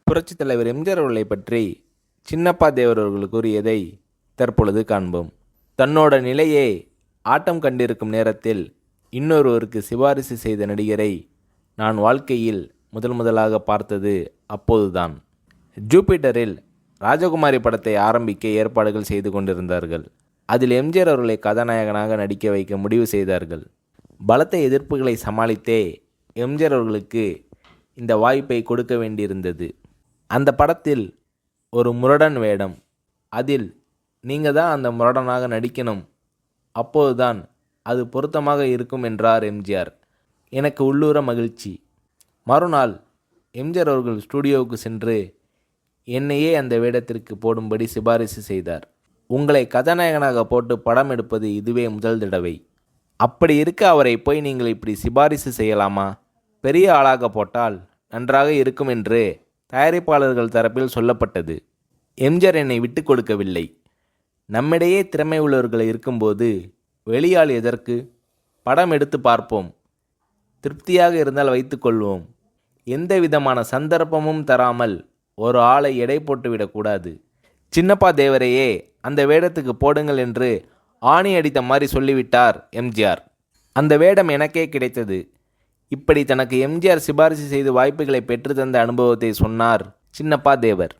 புரட்சித் தலைவர் எம்ஜிஆர் அவர்களை பற்றி சின்னப்பா தேவர் அவர்கள் கூறியதை தற்பொழுது காண்போம். தன்னோட நிலையே ஆட்டம் கண்டிருக்கும் நேரத்தில் இன்னொருவருக்கு சிபாரிசு செய்த நடிகரை நான் வாழ்க்கையில் முதலாக பார்த்தது அப்போதுதான். ஜூபிட்டரில் ராஜகுமாரி படத்தை ஆரம்பிக்க ஏற்பாடுகள் செய்து கொண்டிருந்தார்கள். அதில் எம்ஜிஆர் அவர்களை கதாநாயகனாக நடிக்க வைக்க முடிவு செய்தார்கள். பலத்த எதிர்ப்புகளை சமாளித்தே எம்ஜிஆர் அவர்களுக்கு இந்த வாய்ப்பை கொடுக்க வேண்டியிருந்தது. அந்த படத்தில் ஒரு முரடன் வேடம், அதில் நீங்கள் தான் அந்த முரடனாக நடிக்கணும், அப்போதுதான் அது பொருத்தமாக இருக்கும் என்றார் எம்ஜிஆர். எனக்கு உள்ளூர மகிழ்ச்சி. மறுநாள் எம்ஜிஆர் அவர்கள் ஸ்டூடியோவுக்கு சென்று என்னையே அந்த வேடத்திற்கு போடும்படி சிபாரிசு செய்தார். உங்களை கதாநாயகனாக போட்டு படம் எடுப்பது இதுவே முதல் தடவை. அப்படி இருக்க அவரை போய் நீங்கள் இப்படி சிபாரிசு செய்யலாமா? பெரிய ஆளாக போட்டால் நன்றாக இருக்கும் என்று தயாரிப்பாளர்கள் தரப்பில் சொல்லப்பட்டது. எம்ஜிஆர் என்னை விட்டு கொடுக்கவில்லை. நம்மிடையே திறமை உள்ளவர்கள் இருக்கும்போது வெளியாள் எதற்கு? படம் எடுத்து பார்ப்போம், திருப்தியாக இருந்தால் வைத்துக்கொள்வோம். எந்த விதமான சந்தர்ப்பமும் தராமல் ஒரு ஆளை எடை போட்டுவிடக்கூடாது. சின்னப்பா தேவரையே அந்த வேடத்துக்கு போடுங்கள் என்று ஆணி அடித்த மாதிரி சொல்லிவிட்டார் எம்ஜிஆர். அந்த வேடம் எனக்கே கிடைத்தது. இப்படி தனக்கு எம்ஜிஆர் சிபாரிசு செய்து வாய்ப்புகளை பெற்று தந்த அனுபவத்தை சொன்னார் சின்னப்பா தேவர்.